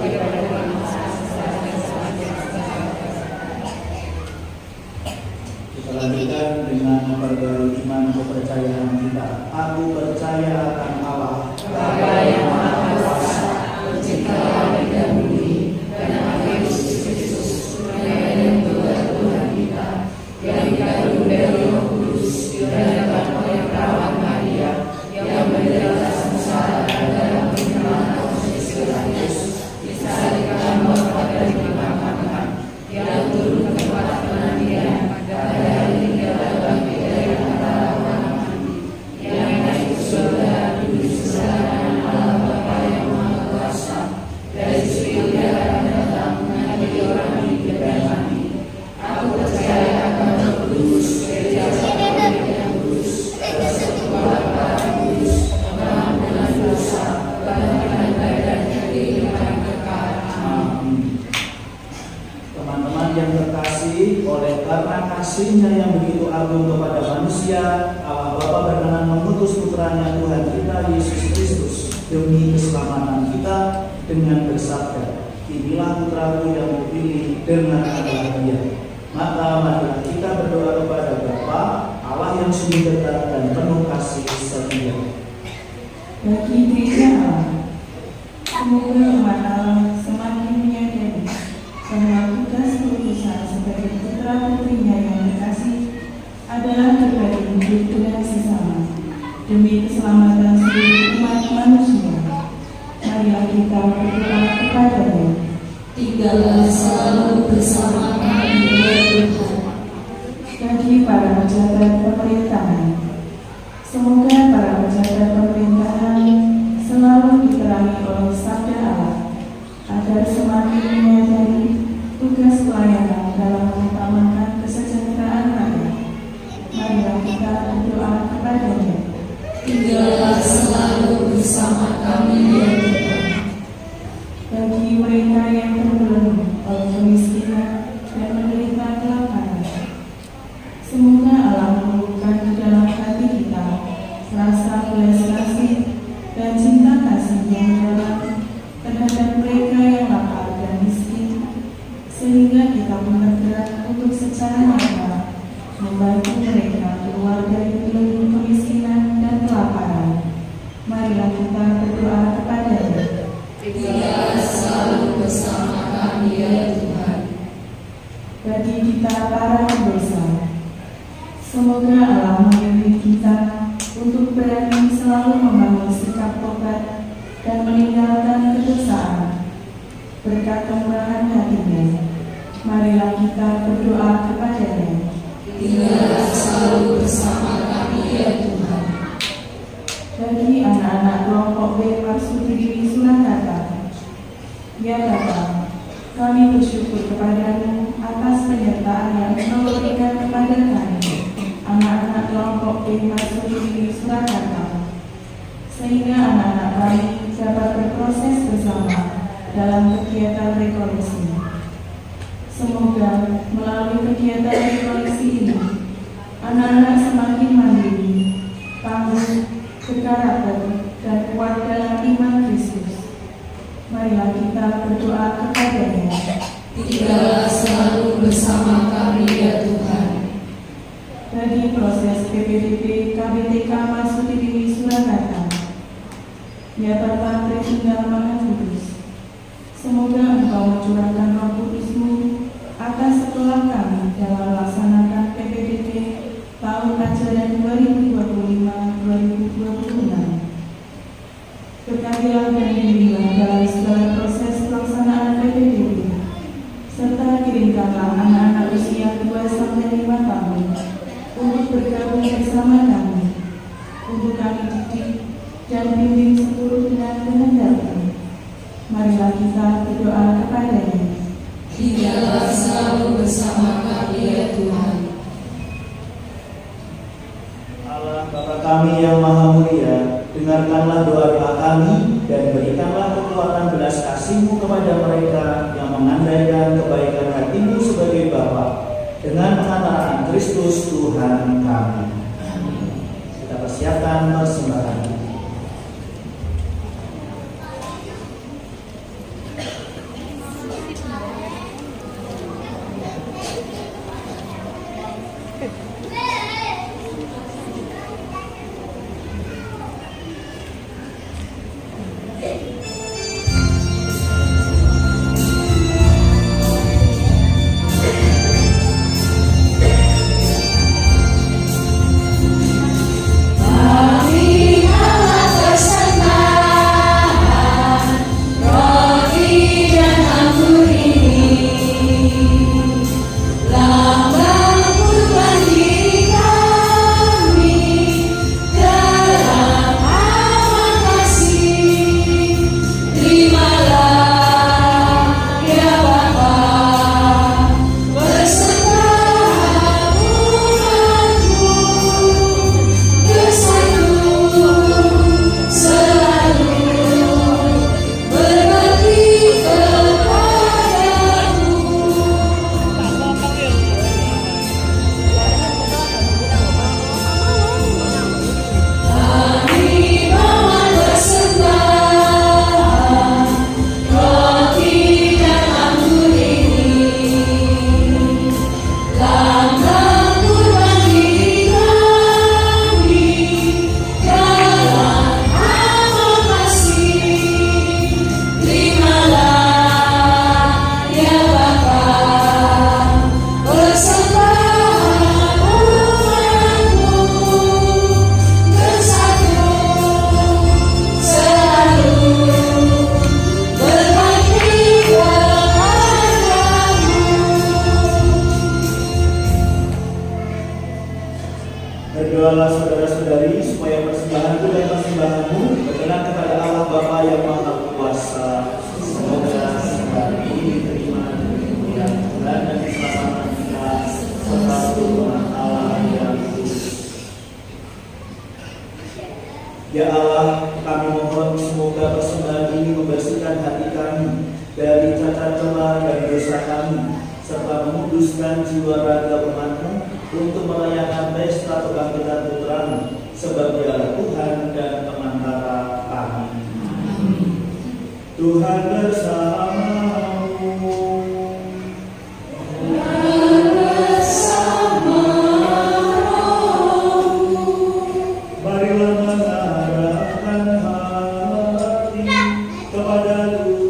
Kita lanjutkan dengan memperbarui iman kepercayaan kita. Aku percaya akan Allah, Bapa yang Maha Kuasa, Pencipta langit dan bumi, dan akan Yesus Kristus, yang kedua Tuhan kita, yang dikandung dari Roh Kudus, dilahirkan oleh perawan Maria, yang menderita sengsara dalam penyerahan Yesus Kristus, disalibkan wafat dan dimakamkan, yang turun ke tempat penantian pada hari ketiga bangkit dari antara orang mati, yang naik ke surga duduk sebelah kanan Allah Bapa yang Maha Kuasa, dari situ Dia akan datang mengadili orang hidup dan mati. Aku percaya akan Roh Kudus, gereja Katolik yang kudus, persekutuan para kudus, pengampunan dosa, kebangkitan badan, kehidupan kekal. Amin. Teman-teman yang terkasih, oleh karena kasih-Nya yang begitu agung kepada manusia, Allah Bapa berkenan mengutus putranya Tuhan kita Yesus Kristus demi keselamatan kita dengan bersabda, "Inilah putraku yang kupilih, dengarkanlah Dia." Maka marilah kita berdoa kepada Bapa, Allah yang sungguh dekat dan penuh kasih setia. Bagi gereja Allah, semoga umat Allah semakin menyadari bahwa tugas perutusan sebagai putra-putrinya yang terkasih adalah berbagi hidup dengan sesama demi keselamatan seluruh umat manusia. Marilah kita berdoa kepada-Nya. Tinggallah selalu bersama kami ya Tuhan. Bagi para pejabat pemerintahan, semoga para pejabat pemerintahan selalu diterangi oleh sabda Allah agar semakin menyadari tugas pelayanan dalam mengutamakan kesejahteraan rakyat. Marilah kita berdoa kepada-Nya. Tinggallah selalu bersama kami ya Tuhan. Bagi mereka yang terbelenggu oleh kemiskinan dan menderita kelaparan, semoga Allah menumbuhkan di dalam hati kita rasa belas kasih dan cinta kasih yang dalam terhadap mereka yang lapar dan miskin, sehingga kita pun bergerak untuk secara nyata membantu mereka keluar dari belenggu kemiskinan dan kelaparan. Marilah kita berdoa kepada-Nya. Tinggallah selalu bersama kami ya Tuhan. Bagi kita para pendosa, semoga Allah membimbing kita untuk berani selalu membangun sikap tobat dan meninggalkan kedosaan. Berkat kemurahan hati-Nya, marilah kita berdoa kepada-Nya. Tinggallah selalu bersama kami ya Tuhan. Bagi anak-anak kelompok B Marsudi Diri Surakarta, ya Bapa, kami bersyukur kepada-Mu atas penyertaan yang Engkau berikan kepada kami, anak-anak kelompok B Marsudi Diri Surakarta, sehingga anak-anak kami dapat berproses bersama dalam kegiatan rekoleksi. Semoga melalui kegiatan rekoleksi ini, anak-anak semakin mandiri, tangguh, berkarakter, dan kuat dalam iman Kristus. Marilah kita berdoa kepada-Nya. Tinggallah selalu bersama kami ya Tuhan. Bagi proses PPDB KBTK Marsudi Diri Surakarta, ya Bapa Tritunggal Maha Kudus, semoga Engkau mencurahkan Roh Kudus-Mu atas sekolah kami dalam melaksanakan PPDB tahun ajaran 2025-2026. Berkatilah dan bimbinglah dalam segala proses pelaksanaan PPDB, serta kirimkanlah anak-anak usia 2-5 tahun untuk bergabung bersama kami, untuk kami didik dan bimbing seluruh dengan kehendak-Mu. Marilah kita berdoa kepada-Nya. Tinggallah selalu bersama kami ya Tuhan. Allah Bapa kami yang Maha Mulia, dengarkanlah doa-doa kami dan berikanlah kekuatan belas kasih-Mu kepada mereka yang mengandaikan kebaikan hati-Mu sebagai Bapa dengan pengantaran Kristus Tuhan kami. Kita persiapkan persembahan. Ya Allah, kami mohon semoga persembahan ini membersihkan hati kami dari cacat celah dan dosa kami, serta menguduskan jiwa raga umat-Mu untuk merayakan pesta kebangkitan Putra-Mu, sebab Dialah Tuhan dan pengantara kami. Tuhan bersamamu. Marilah mengarahkan hati kepada Tuhan.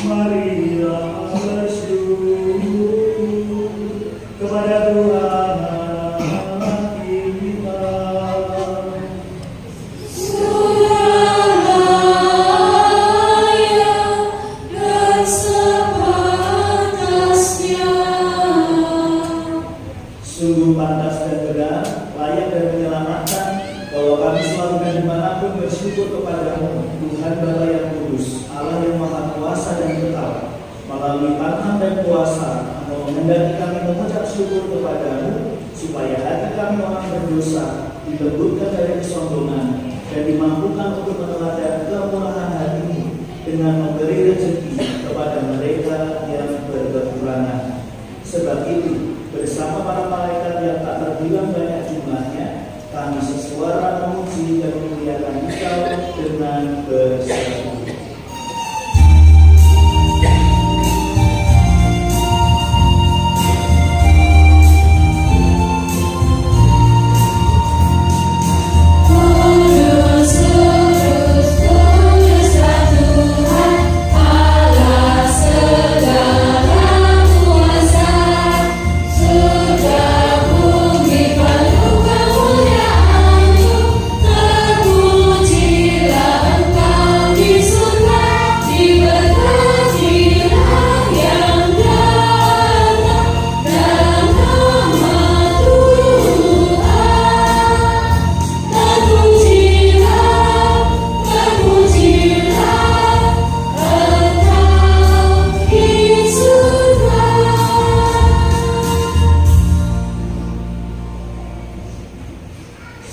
Marilah bersyukur kepada Tuhan kita. Sungguh pantas dan benar, layak dan menyelamatkan, bahwa kami selalu dan dimanapun bersyukur kepada-Mu, Tuhan Bapa yang kudus, Allah yang maha kuasa dan kekal. Melalui tangan dan kuasa, Engkau menghendaki kami mengucap syukur kepada-Mu, supaya hati kami orang berdosa dilembutkan dari kesombongan dan dimampukan untuk meneladani kemurahan hati-Mu dengan memberi rezeki kepada mereka yang berkekurangan. Sebab itu, bersama para malaikat yang tak terbilang banyak jumlahnya, kami sesuara memuji dan memuliakan Engkau dengan berseru.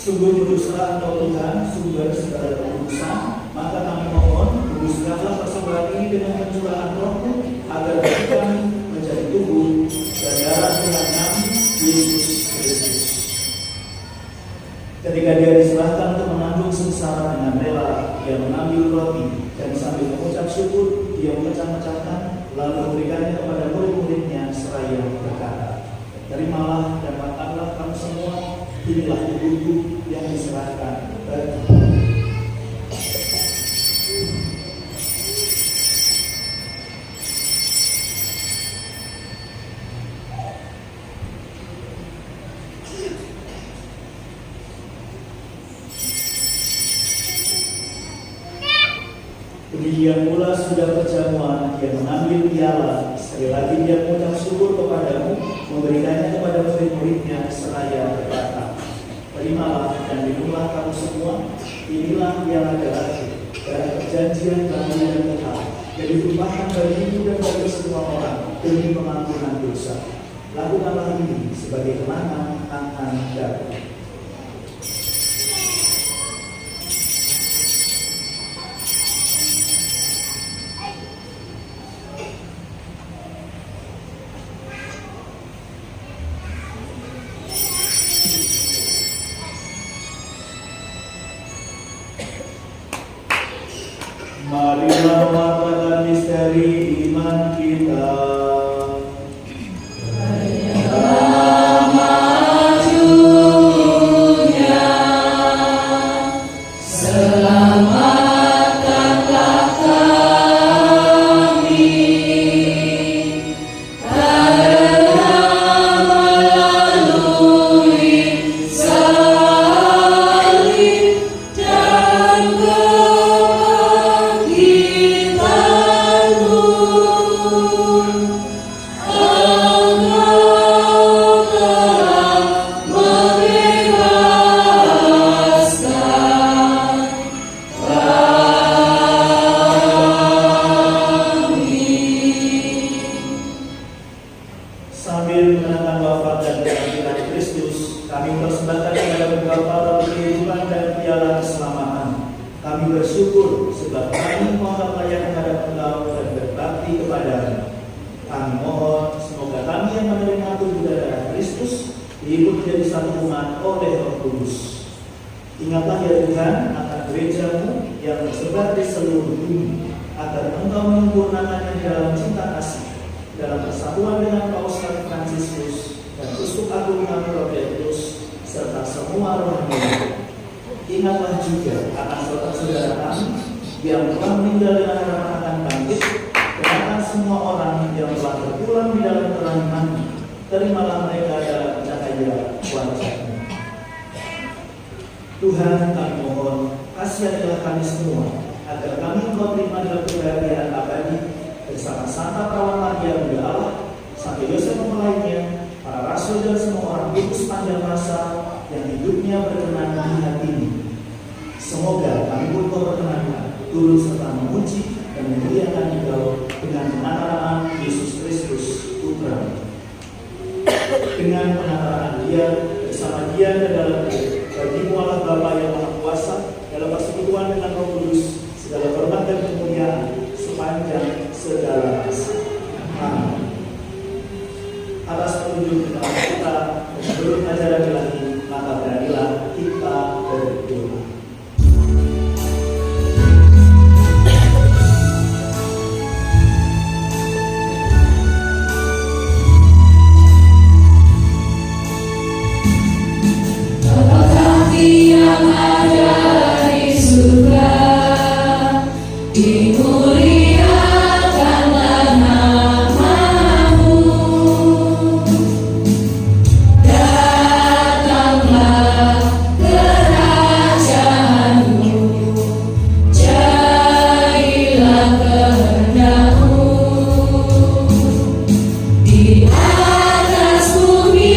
Sungguh kuduslah Engkau Tuhan, sumber segala kekudusan, maka kami mohon, kuduskanlah persembahan ini dengan pencurahan Roh-Mu, agar bagi kami menjadi tubuh dan darah Tuhan kami, Yesus Kristus. Ketika Dia diserahkan untuk menanggung sengsara dengan rela, Dia mengambil roti dan sambil mengucap syukur, Dia memecah-mecahkan, lalu memberikannya kepada murid-muridnya seraya berkata, "Terimalah dan makanlah kamu semua, inilah tubuhku yang diserahkan bagi." Demikian pula sudah perjamuan, Dia mengambil piala, sekali lagi Dia mengucap syukur kepada-Mu, memberikannya kepada murid-muridnya seraya berkata, "Terimalah dan minumlah kamu semua, inilah piala darahku, darah perjanjian baru dan kekal, yang ditumpahkan bagimu dan bagi semua orang demi pengampunan dosa. Lakukanlah ini sebagai kenangan akan aku." Marilah mewartakan misteri iman kita. mengenangkan wafat dan kebangkitan Kristus, kami persembahkan kepada Engkau para kehidupan dan piala keselamatan. Kami bersyukur sebab kami mohon layak menghadap Engkau dan berbakti kepada-Mu. Kami mohon semoga kami yang menerima tubuh dan darah Kristus hidup menjadi satu umat oleh Roh Kudus. Ingatlah ya Tuhan akan gereja-Mu yang tersebar di seluruh bumi, agar Engkau menyempurnakannya dalam cinta kasih, dalam persatuan dengan Paus Fransiskus dan Uskup Agung Ambrosius serta semua rohani. Ingatlah juga akan saudara-saudara kami yang telah meninggal dengan harapan akan bangkit, dan akan semua orang yang telah terpulang di dalam terang iman. Terimalah mereka dalam cahaya wajah-Mu. Tuhan, kami mohon kasihanilah kami semua, agar kami Engkau terima dalam kebahagiaan abadi bersama Santa Perawan Maria Bunda Allah, Santo Yosef mempelainya, para rasul dan semua orang kudus panjang masa yang hidupnya berkenan di hati-Mu. Semoga kami pun Kau perkenankan turut serta memuji dan memuliakan Engkau dengan penataan Yesus Kristus Putra. Dengan penataan Dia bersama Dia dan dalam Dia, bagi-Mu Allah Bapa yang Maha Kuasa, dalam persekutuan dengan Roh Kudus, segala hormat dan kemuliaan sepanjang segala masa. Amin. Atas petunjuk dalam kita dan seluruh ajaran ilahi, maka beranilah kita berdoa. Yang ada di surga, dimuliakanlah nama-Mu. Datanglah kerajaan-Mu, jadilah kehendak-Mu di atas bumi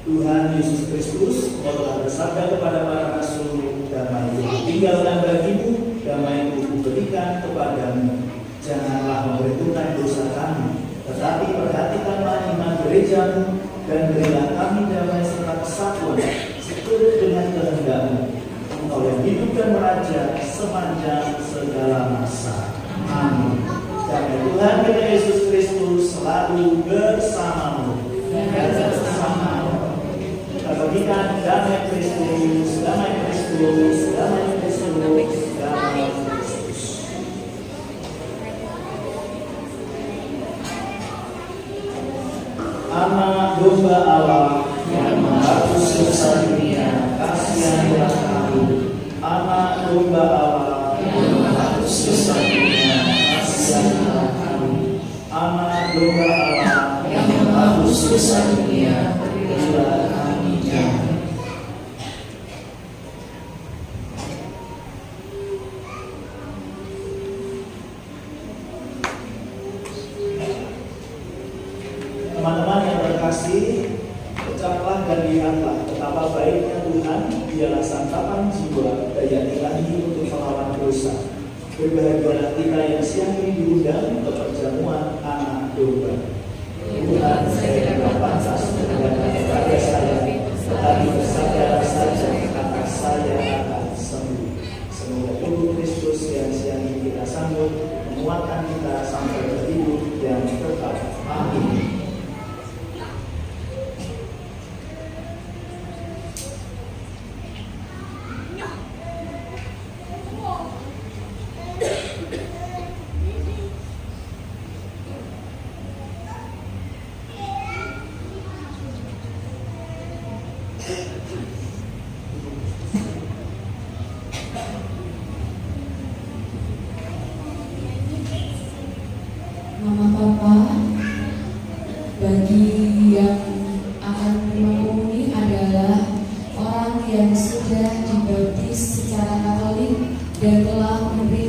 Tuhan Yesus Kristus, Engkau telah bersabda kepada para rasul, damai tinggalkan bagimu, damai ku berikan kepadamu. Janganlah memperhitungkan dosa kami, tetapi perhatikanlah iman gereja-Mu, dan berilah kami damai serta kesatuan seturut dengan kehendak-Mu. Engkau yang hidup dan meraja sepanjang segala masa. Amin. Damai Tuhan kita Yesus Kristus selalu bersamamu. Kita bagikan damai Kristus, damai Kristus, damai Kristus, damai Kristus. Anak domba Allah yang menghapus dosa dunia, kasihanilah kami. Anak domba Allah yang menghapus dosa dunia, kasihanilah kami. Anak domba Allah yang menghapus dosa dunia, berilah kami damai. Teman-teman yang terkasih, ucaplah dan lihatlah betapa baiknya Tuhan. Dialah santapan jiwa, daya ilahi untuk melawan dosa. Berbahagialah kita yang siang ini diundang untuk perjamuan anak domba. Tuhan, saya tidak pantas mendengarkan kepada saya, tetapi bersabda saja kata saya akan sanggup menguatkan kita sampai ke hidup yang kekal. Amin. Mama Papa, bagi yang akan menghubungi orang yang sudah dibaptis secara Katolik dan telah memberi